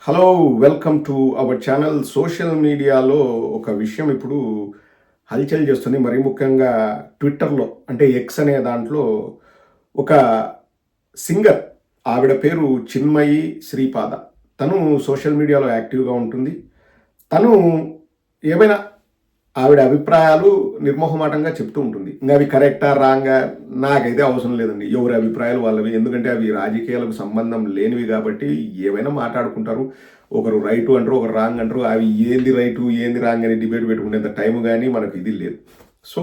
Hello welcome to our channel. Social మీడియాలో ఒక విషయం ఇప్పుడు హల్చల్ చేస్తుంది. మరీ ముఖ్యంగా ట్విట్టర్లో, అంటే ఎక్స్ అనే దాంట్లో ఒక సింగర్, ఆవిడ పేరు చిన్మయి శ్రీపాద. తను సోషల్ మీడియాలో యాక్టివ్గా ఉంటుంది. తను ఏమైనా ఆవిడ అభిప్రాయాలు నిర్మోహమాటంగా చెప్తూ ఉంటుంది. ఇంకా అవి కరెక్టా రాంగా నాకైతే అవసరం లేదండి. ఎవరి అభిప్రాయాలు వాళ్ళవి. ఎందుకంటే అవి రాజకీయాలకు సంబంధం లేనివి కాబట్టి ఏమైనా మాట్లాడుకుంటారు. ఒకరు రైటు అంటారు, ఒకరు రాంగ్ అంటారు. అవి ఏంది రైటు ఏంది రాంగ్ అని డిబేట్ పెట్టుకునేంత టైం కానీ మనకు ఇది లేదు. సో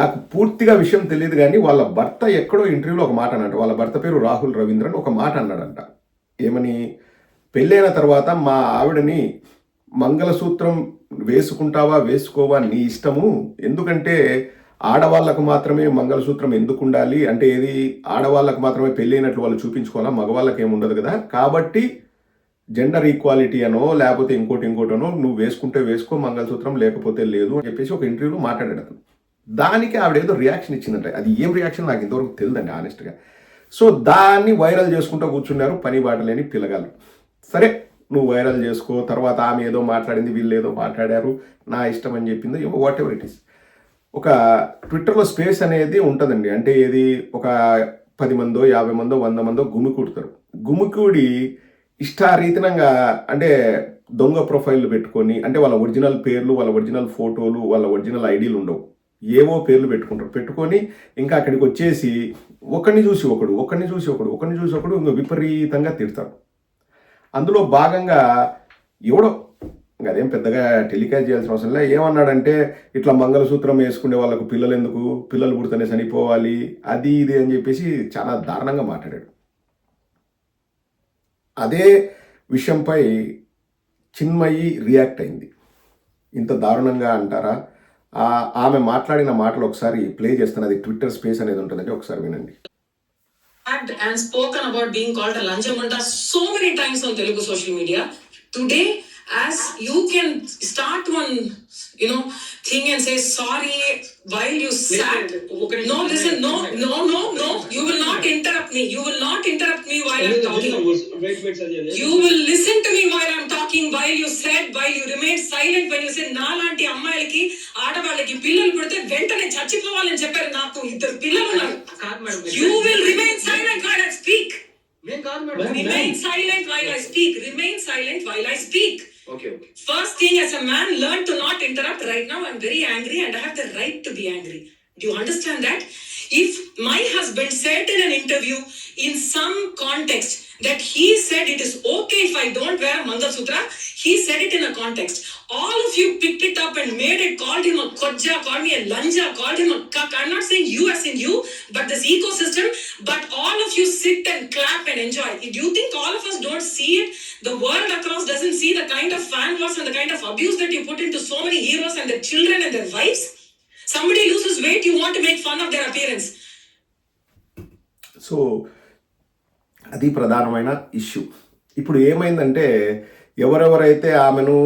నాకు పూర్తిగా విషయం తెలియదు, కానీ వాళ్ళ భర్త ఎక్కడో ఇంటర్వ్యూలో ఒక మాట అన్నట్టు. వాళ్ళ భర్త పేరు రాహుల్ రవీంద్రన్. ఒక మాట అన్నాడంట. ఏమని, పెళ్ళైన తర్వాత మా ఆవిడని మంగళసూత్రం వేసుకుంటావా వేసుకోవా నీ ఇష్టము, ఎందుకంటే ఆడవాళ్ళకు మాత్రమే మంగళసూత్రం ఎందుకు ఉండాలి, అంటే ఏది ఆడవాళ్ళకు మాత్రమే పెళ్ళైనట్లు వాళ్ళు చూపించుకోవాలా, మగవాళ్ళకి ఏమి ఉండదు కదా, కాబట్టి జెండర్ ఈక్వాలిటీ అనో లేకపోతే ఇంకోటనో నువ్వు వేసుకుంటే వేసుకో మంగళసూత్రం, లేకపోతే లేదు అని చెప్పేసి ఒక ఇంటర్వ్యూలో మాట్లాడాడు. దానికి ఆవిడ ఏదో రియాక్షన్ ఇచ్చిందంట. అది ఏం రియాక్షన్ నాకు ఇంతవరకు తెలియదండి ఆనెస్ట్గా. సో దాన్ని వైరల్ చేసుకుంటూ కూర్చున్నారు పని బాటలేని పిల్లగాళ్ళు. సరే, నువ్వు వైరల్ చేసుకో. తర్వాత ఆమె ఏదో మాట్లాడింది, వీళ్ళు ఏదో మాట్లాడారు, నా ఇష్టం అని చెప్పింది, వాట్ ఎవర్ ఇట్ ఈస్. ఒక ట్విట్టర్లో స్పేస్ అనేది ఉంటుందండి. అంటే ఏది, ఒక 10 మందో 50 మందో 100 మందో గుమికూడతారు. గుమికూడి ఇష్టారీతనంగా, అంటే దొంగ ప్రొఫైల్లు పెట్టుకొని, అంటే వాళ్ళ ఒరిజినల్ పేర్లు, వాళ్ళ ఒరిజినల్ ఫోటోలు, వాళ్ళ ఒరిజినల్ ఐడీలు ఉండవు, ఏవో పేర్లు పెట్టుకుంటారు. పెట్టుకొని ఇంకా అక్కడికి వచ్చేసి ఒకరిని చూసి ఒకడు ఇంకా విపరీతంగా తిడతారు. అందులో భాగంగా ఎవడో, అదేం పెద్దగా టెలికాస్ట్ చేయాల్సిన అవసరం లేదు, ఏమన్నాడంటే ఇట్లా మంగళసూత్రం వేసుకునే వాళ్ళకు పిల్లలు ఎందుకు, పిల్లలు పుడితేనే చనిపోవాలి, అది ఇది అని చెప్పేసి చాలా దారుణంగా మాట్లాడాడు. అదే విషయంపై చిన్మయి రియాక్ట్ అయింది. ఇంత దారుణంగా అంటారా? ఆమె మాట్లాడిన మాటలు ఒకసారి ప్లే చేస్తాను. అది ట్విట్టర్ స్పేస్ అనేది ఉంటుందండి, ఒకసారి వినండి. And spoken about being called a Lanchamanta so many times on Telugu social media. Today, as you can start one, thing and say sorry while you sat. No, listen, no. You will not interrupt me. You will not interrupt me while I'm talking. You will listen to me while I'm talking. While you remained silent when you said నాలాంటి అమ్మాయిలకి ఆడవాళ్ళకి పిల్లలు పుడితే వెంటనే చచ్చిపోవాలని చెప్పారు. నాకు 2 పిల్లలు ఉన్నారు. You will remain silent while I speak. Remain silent while I speak. Remain silent while I speak. Okay. First thing, as a man, learn to not interrupt. Right now I'm very angry and I have the right to be angry. Do you understand that? If my husband said in an interview in some context that he said it is okay if I don't wear a Mangalsutra, he said it in a context. All of you picked it up and made it, called him a Kodja, called me a Lanja, called him a Kak. I'm not saying you as in you, but this ecosystem. But all of you sit and clap and enjoy. Do you think all of us don't see it? The world across doesn't see the kind of fan wars and the kind of abuse that you put into so many heroes and their children and their wives. Somebody loses weight, you want to make fun of their appearance. So అది ప్రధానమైన issue. ఇప్పుడు ఏమైందంటే, ఎవరెవరైతే ఆమెను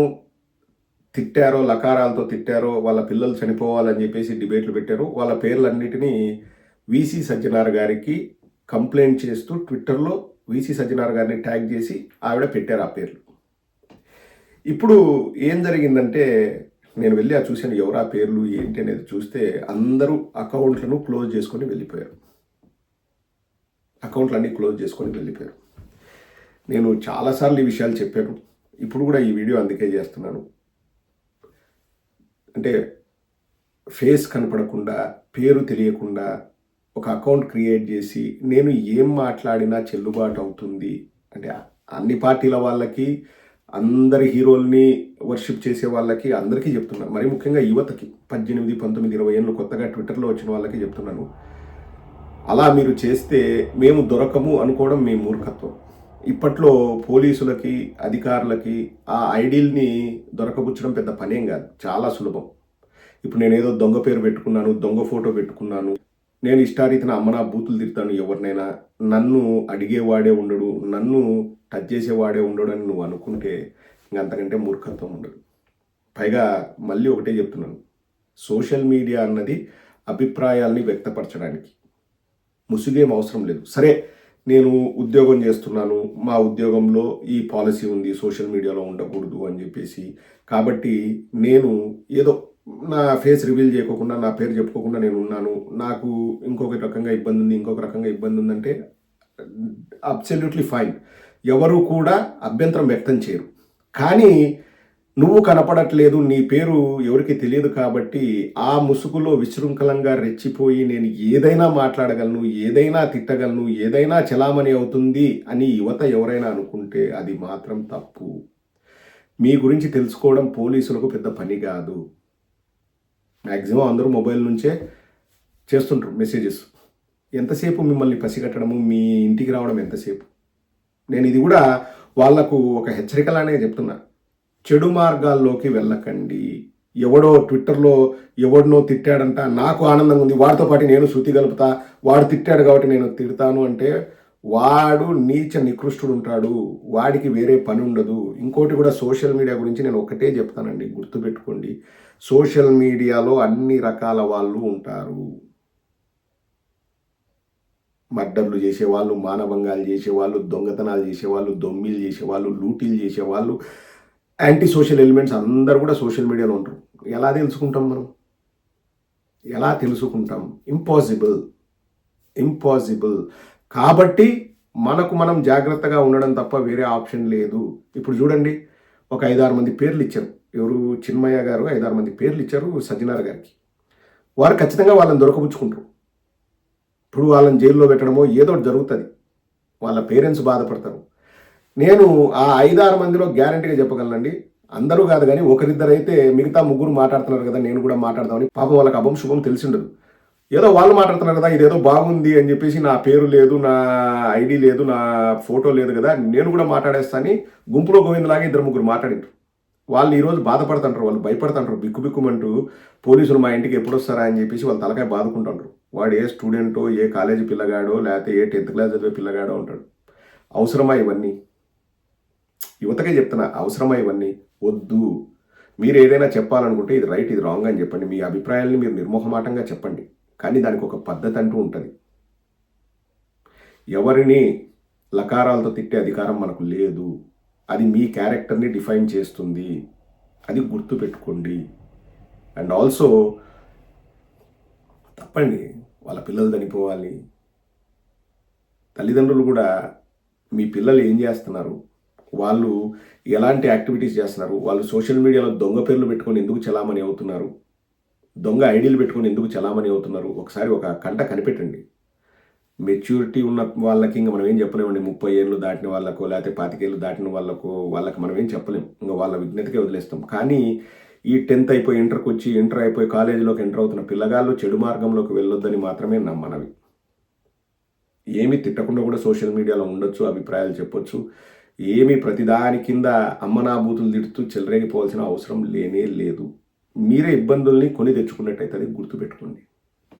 తిట్టారో, లకారాలతో తిట్టారో, వాళ్ళ పిల్లలు చనిపోవాలని చెప్పేసి డిబేట్లు పెట్టారో, వాళ్ళ పేర్లన్నిటినీ వీసీ సజ్జనార్ గారికి కంప్లైంట్ చేస్తూ ట్విట్టర్లో వీసీ సజ్జనార్ గారిని ట్యాగ్ చేసి ఆవిడ పెట్టారు ఆ పేర్లు. ఇప్పుడు ఏం జరిగిందంటే, నేను వెళ్ళి చూశాను ఎవరా పేర్లు ఏంటి అనేది. చూస్తే అందరూ అకౌంట్లను క్లోజ్ చేసుకొని వెళ్ళిపోయారు. అకౌంట్లన్నీ క్లోజ్ చేసుకొని వెళ్ళిపోయారు. నేను చాలాసార్లు ఈ విషయాలు చెప్పాను, ఇప్పుడు కూడా ఈ వీడియో అందుకే చేస్తున్నాను. అంటే ఫేస్ కనపడకుండా, పేరు తెలియకుండా ఒక అకౌంట్ క్రియేట్ చేసి నేను ఏం మాట్లాడినా చెల్లుబాటు అవుతుంది అంటే, అన్ని పార్టీల వాళ్ళకి, అందరి హీరోల్ని వర్షిప్ చేసే వాళ్ళకి అందరికీ చెప్తున్నాను. మరి ముఖ్యంగా యువతకి 18, 19, 20 ఏళ్ళు కొత్తగా ట్విట్టర్లో వచ్చిన వాళ్ళకి చెప్తున్నాను. అలా మీరు చేస్తే మేము దొరకము అనుకోవడం మీ మూర్ఖత్వం. ఇప్పట్లో పోలీసులకి, అధికారులకి ఆ ఐడీల్ని దొరకబుచ్చడం పెద్ద పనేం కాదు, చాలా సులభం. ఇప్పుడు నేనేదో దొంగ పేరు పెట్టుకున్నాను, దొంగ ఫోటో పెట్టుకున్నాను, నేను ఇష్టారీతిన అమ్మనా బూతులు తిడతాను ఎవరినైనా, నన్ను అడిగేవాడే ఉండడు, నన్ను టచ్ చేసేవాడే ఉండడు అని నువ్వు అనుకుంటే ఇంకంతకంటే మూర్ఖత్వం ఉండదు. పైగా మళ్ళీ ఒకటే చెప్తున్నాను, సోషల్ మీడియా అన్నది అభిప్రాయాల్ని వ్యక్తపరచడానికి, ముసుగేం అవసరం లేదు. సరే, నేను ఉద్యోగం చేస్తున్నాను, మా ఉద్యోగంలో ఈ పాలసీ ఉంది, సోషల్ మీడియాలో ఉండకూడదు అని చెప్పేసి. కాబట్టి నేను ఏదో నా ఫేస్ రివీల్ చేయకోకుండా, నా పేరు చెప్పుకోకుండా నేను ఉన్నాను. నాకు ఇంకొక రకంగా ఇబ్బంది ఉంది, ఇంకొక రకంగా ఇబ్బంది ఉందంటే అబ్సల్యూట్లీ ఫైన్. ఎవరు కూడా అభ్యంతరం వ్యక్తం చేయరు. కానీ నువ్వు కనపడట్లేదు, నీ పేరు ఎవరికి తెలియదు కాబట్టి ఆ ముసుగులో విశృంఖలంగా రెచ్చిపోయి నేను ఏదైనా మాట్లాడగలను, ఏదైనా తిట్టగలను, ఏదైనా చలామణి అవుతుంది అని యువత ఎవరైనా అనుకుంటే అది మాత్రం తప్పు. మీ గురించి తెలుసుకోవడం పోలీసులకు పెద్ద పని కాదు. మ్యాక్సిమం అందరూ మొబైల్ నుంచే చేస్తుంటారు మెసేజెస్. ఎంతసేపు మిమ్మల్ని పసిగట్టడము, మీ ఇంటికి రావడం ఎంతసేపు? నేను ఇది కూడా వాళ్లకు ఒక హెచ్చరికలానే చెప్తున్నా. చెడు మార్గాల్లోకి వెళ్ళకండి. ఎవడో ట్విట్టర్లో ఎవడినో తిట్టాడంట, నాకు ఆనందంగా ఉంది, వాడితో పాటు నేను శృతి కలుపుతా, వాడు తిట్టాడు కాబట్టి నేను తిడతాను అంటే వాడు నీచ నికృష్టుడు ఉంటాడు, వాడికి వేరే పని ఉండదు. ఇంకోటి కూడా సోషల్ మీడియా గురించి నేను ఒకటే చెప్తానండి, గుర్తుపెట్టుకోండి. సోషల్ మీడియాలో అన్ని రకాల వాళ్ళు ఉంటారు. మర్డర్లు చేసేవాళ్ళు, మానభంగాలు చేసేవాళ్ళు, దొంగతనాలు చేసేవాళ్ళు, దొమ్మిలు చేసేవాళ్ళు, లూటీలు చేసేవాళ్ళు, యాంటీ సోషల్ ఎలిమెంట్స్ అందరూ కూడా సోషల్ మీడియాలో ఉంటారు. ఎలా తెలుసుకుంటాం మనం? ఎలా తెలుసుకుంటాం? ఇంపాసిబుల్. కాబట్టి మనకు మనం జాగ్రత్తగా ఉండడం తప్ప వేరే ఆప్షన్ లేదు. ఇప్పుడు చూడండి, ఒక 5-6 మంది పేర్లు ఇచ్చారు. ఎవరు? చిన్మయ్య గారు 5-6 మంది పేర్లు ఇచ్చారు సజ్జనార్ గారికి. వారు ఖచ్చితంగా వాళ్ళని దొరకబుచ్చుకుంటారు. ఇప్పుడు వాళ్ళని జైల్లో పెట్టడమో ఏదో ఒకటి జరుగుతుంది, వాళ్ళ పేరెంట్స్ బాధపడతారు. నేను ఆ 5-6 మందిలో గ్యారంటీగా చెప్పగలనండి, అందరూ కాదు కానీ ఒకరిద్దరైతే మిగతా ముగ్గురు మాట్లాడుతున్నారు కదా, నేను కూడా మాట్లాడదామని. పాపం వాళ్ళకి అభం శుభం తెలిసి ఉండదు. ఏదో వాళ్ళు మాట్లాడుతున్నారు కదా, ఇదేదో బాగుంది అని చెప్పేసి నా పేరు లేదు, నా ఐడి లేదు, నా ఫోటో లేదు కదా, నేను కూడా మాట్లాడేస్తాను. గుంపులో గోవిందలాగా 2-3 మాట్లాడింటారు. వాళ్ళు ఈరోజు బాధపడుతుంటారు, వాళ్ళు భయపడుతుంటారు, బిక్కుబిక్కుమంటూ పోలీసులు మా ఇంటికి ఎప్పుడు వస్తారా అని చెప్పేసి వాళ్ళు తలకాయ బాదుకుంటుంటారు. వాడు ఏ స్టూడెంటో, ఏ కాలేజీ పిల్లగాడో, లేకపోతే ఏ 10th క్లాస్ చదివే పిల్లగాడో ఉంటాడు. అవసరమా ఇవన్నీ? యువతకే చెప్తున్నా, అవసరమా ఇవన్నీ? వద్దు. మీరు ఏదైనా చెప్పాలనుకుంటే ఇది రైట్, ఇది రాంగ్ అని చెప్పండి. మీ అభిప్రాయాల్ని మీరు నిర్మోహమాటంగా చెప్పండి. కానీ దానికి ఒక పద్ధతి అంటూ ఉంటుంది. ఎవరిని లకారాలతో తిట్టే అధికారం మనకు లేదు. అది మీ క్యారెక్టర్ని డిఫైన్ చేస్తుంది. అది గుర్తుపెట్టుకోండి. అండ్ ఆల్సో తప్పండి, వాళ్ళ పిల్లలు చనిపోవాలి. తల్లిదండ్రులు కూడా మీ పిల్లలు ఏం చేస్తున్నారు, వాళ్ళు ఎలాంటి యాక్టివిటీస్ చేస్తున్నారు, వాళ్ళు సోషల్ మీడియాలో దొంగ పేర్లు పెట్టుకొని ఎందుకు చలామణి అవుతున్నారు, దొంగ ఐడీలు పెట్టుకొని ఎందుకు చలామణి అవుతున్నారు, ఒకసారి ఒక కంట కనిపెట్టండి. మెచ్యూరిటీ ఉన్న వాళ్ళకి ఇంకా మనం ఏం చెప్పలేమండి. 30 ఏళ్ళు దాటిన వాళ్ళకో, లేకపోతే 25 ఏళ్ళు దాటిన వాళ్ళకి మనం ఏం చెప్పలేం, ఇంకా వాళ్ళ విజ్ఞతకే వదిలేస్తాం. కానీ ఈ 10th అయిపోయి ఇంటర్కి వచ్చి, ఇంటర్ అయిపోయి కాలేజీలోకి ఎంటర్ అవుతున్న పిల్లగాళ్ళు చెడు మార్గంలోకి వెళ్ళొద్దని మాత్రమే నా మనవి. ఏమీ తిట్టకుండా కూడా సోషల్ మీడియాలో ఉండొచ్చు, అభిప్రాయాలు చెప్పొచ్చు. ఏమీ ప్రతిదాని కింద అమ్మనాభూతులు తిడుతూ చెలరేగిపోవాల్సిన అవసరం లేనే లేదు. మీరే ఇబ్బందుల్ని కొని తెచ్చుకున్నట్టయితే అది గుర్తుపెట్టుకోండి.